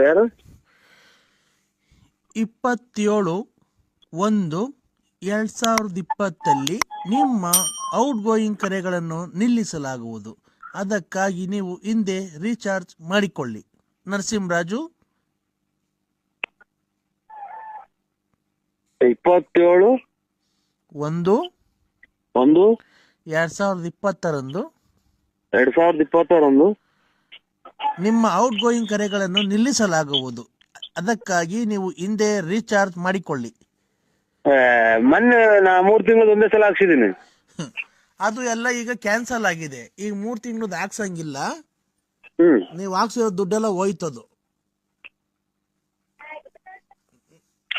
ಯಾರು? 27/1/2020 ನಿಮ್ಮ ಔಟ್ಗೋಯಿಂಗ್ ಕರೆಗಳನ್ನು ನಿಲ್ಲಿಸಲಾಗುವುದು. ಅದಕ್ಕಾಗಿ ನೀವು ಹಿಂದೆ ರೀಚಾರ್ಜ್ ಮಾಡಿಕೊಳ್ಳಿ. ನರಸಿಂಹರಾಜು. 27/1/2020 ನಿಮ್ಮ ಔಟ್ಗೋಯಿಂಗ್ ಕರೆಗಳನ್ನು ನಿಲ್ಲಿಸಲಾಗುವುದು. ಅದಕ್ಕಾಗಿ ನೀವು ಹಿಂದೆ ರೀಚಾರ್ಜ್ ಮಾಡಿಕೊಳ್ಳಿ. ಮೊನ್ನೆ ನಾ 3 ತಿಂಗಳು ಒಂದೇ ಸಲ ಹಾಕ್ಸಿದೀನಿ. ಅದು ಎಲ್ಲ ಈಗ ಕ್ಯಾನ್ಸಲ್ ಆಗಿದೆ. ಈಗ 3 ತಿಂಗಳದ್ದು ಹಾಕ್ಸಂಗಿಲ್ಲ. ನೀವು ಹಾಕ್ಸಿರೋ ದುಡ್ಡೆಲ್ಲ ಹೋಯ್ತದು.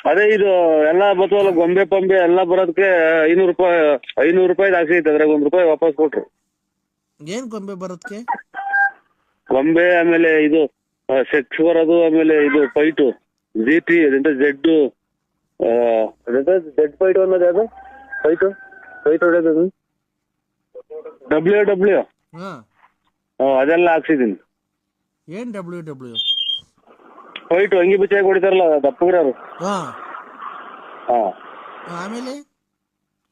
ಅದೇ ಇದು ಎಲ್ಲ ಬತ್ತವಲ್ಲ, ಗೊಂಬೆ ಪಂಬೆ ಎಲ್ಲ ಬರೋದಕ್ಕೆ ₹500 ಹಾಕ್ಸಿದ್ದೆ. ಅದ್ರಾಗ ₹1 ವಾಪಸ್ ಕೊಟ್ರು. ಏನ್ ಗೊಂಬೆ ಬರೋದಕ್ಕೆ? ಗೊಂಬೆ, ಆಮೇಲೆ ಇದು ಸೆಕ್ಸ್ ಬರೋದು, ಆಮೇಲೆ ಇದು ಫೈಟು GT ಜೆಡ್ ಫೈಟ್ ಅನ್ನೋದು, ಯಾವ್ದು ಫೈಟ್ ಹೊಡೆಯೋದು WW ಅದೆಲ್ಲ ಹಾಕ್ಸಿದೀನಿ. ಏನ್ WW ಫೈಟ್ ಅಂಗಿ ಬಿಚ್ಚಾಗಿ ಹೊಡಿತಾರಲ್ಲ ದಪ್ಪಗ್ರವ್ರು. ಆಮೇಲೆ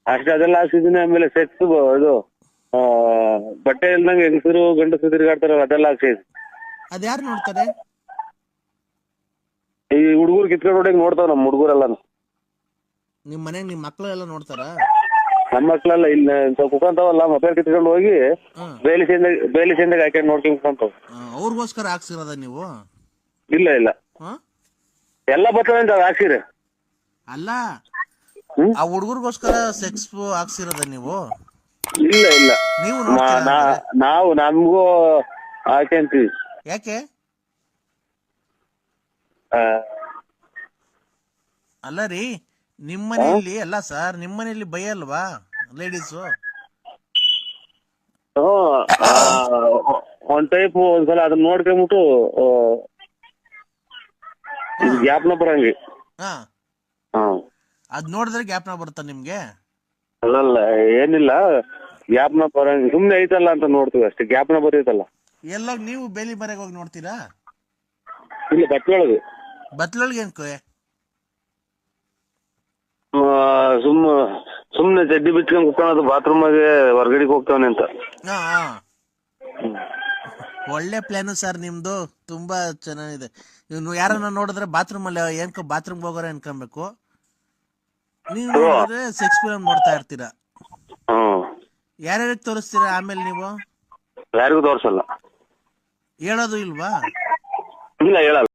ಅಷ್ಟೇ, ಅದೆಲ್ಲ ಹಾಕ್ಸಿದೀನಿ. ಆಮೇಲೆ ಸೆಕ್ಸ್ ಇದು ಬಟ್ಟೆ ಇಲ್ದಂಗೆ ಹೆಂಗಸರು ಗಂಡಸರು ತಿರುಗಾಡ್ತಾರಲ್ಲ, ಅದೆಲ್ಲ ಹಾಕ್ಸಿದೀನಿ. ಅದ್ಯಾರು ನೋಡ್ತಾರೆ? ಈ ಹುಡುಗರು ಕಿತ್ಕೊಂಡು ಹೊಡೆಯಂಗ್ ನೋಡ್ತಾವ ನಮ್ಮ ಹುಡುಗರೆಲ್ಲಾನು. ನಿಮ್ ಮನೆಗ್ ನಿಮ್ ಮಕ್ಳು ಎಲ್ಲ ನೋಡ್ತಾರ? ನಮ್ಮ ಮಕ್ಳೆಲ್ಲ ಇಲ್ಲ ಕುಕೊಂತಾವಲ್ಲ, ಮೊಬೈಲ್ ಕಿತ್ಕೊಂಡು ಹೋಗಿ ಬೇಲಿ ಚಂದಾಗ ಹಾಕೊಂಡು ನೋಡ್ಕೊಂಡ್ ಕುಂತಾವ. ಅವ್ರಿಗೋಸ್ಕರ ಹಾಕ್ಸಿರೋದ ನೀವು? ಇಲ್ಲ ಎಲ್ಲ ಬರ್ತವೆ ಅಂತ ಹಾಕ್ಸಿರಿ. ಅಲ್ಲ, ಆ ಹುಡುಗರಿಗೋಸ್ಕರ ಸೆಕ್ಸ್ ಹಾಕ್ಸಿರೋದ ನೀವು? ಇಲ್ಲ ನೀವು ನಾವು ನಮಗೂ ಹಾಕ್ಯಂತೀವಿ. ಯಾಕೆ? ಅಲ್ಲ ರೀ, ನಿಮ್ಮನೆಯಲ್ಲಿ ಅಲ್ಲ ಸರ್, ನಿಮ್ಮನೆಯಲ್ಲಿ ಬೈಯಲ್ವಾ ಲೇಡೀಸು? ಒಂದ್ ಟೈಪ್ ಒಂದ್ಸಲ ಅದನ್ನ ನೋಡ್ಕೊಂಬಿಟ್ಟು ಜ್ಞಾಪನ ಬರಂಗಿ. ಅದ್ ನೋಡಿದ್ರೆ ಜ್ಞಾಪನ ಬರುತ್ತಾ ನಿಮ್ಗೆ? ಅಲ್ಲಲ್ಲ, ಏನಿಲ್ಲ, ಜ್ಞಾಪನ ಬರಂಗಿ ಸುಮ್ನೆ ಐತಲ್ಲ ಅಂತ ನೋಡ್ತೀವಿ ಅಷ್ಟೇ. ಜ್ಞಾಪನ ಬರ್ತೈತಲ್ಲ. ಎಲ್ಲ ನೀವು ಬೇಲಿ ಮರೆಗೆ ಹೋಗಿ ನೋಡ್ತೀರಾ? ಇಲ್ಲ, ಬಟ್ಲೊಳಗೆ. ಬತ್ಲೊಳಗೆ ಏನ್ಕೆ? ಸುಮ್ನೆ ಚಡ್ಡಿ ಬಿಚ್ಕೊಂಡ್ ಕುತ್ಕೊಳ್ಳೋದು, ಬಾತ್ರೂಮ್ಗೆ ಹೊರಗಡೆಗೆ ಹೋಗ್ತಾವನೆ ಅಂತ. ಒಳ್ಳೆ ಪ್ಲಾನು ಸರ್ ನಿಮ್ದು, ತುಂಬಾ ಚೆನ್ನಾಗಿದೆ. ಇವ್ನು ಯಾರನ್ನ ನೋಡಿದ್ರೆ ಬಾತ್ರೂಮ್ ಅಲ್ಲಿ ಬಾತ್ರೂಮ್ಗೆ ಹೋಗೋರೆ ಅನ್ಕೊಬೇಕು. ನೀವು ನೋಡಿದ್ರೆ ಸೆಕ್ಸ್ ಫಿಲಮ್ ನೋಡ್ತಾ ಇರ್ತೀರಾ. ಯಾರ್ಯಾರಿಗೆ ತೋರಿಸ್ತೀರಾ ಆಮೇಲೆ ನೀವು? ಯಾರಿಗೂ ತೋರ್ಸಲ್ಲ. ಹೇಳೋದು ಇಲ್ವಾ? ಇಲ್ಲ, ಹೇಳಲ್ಲ.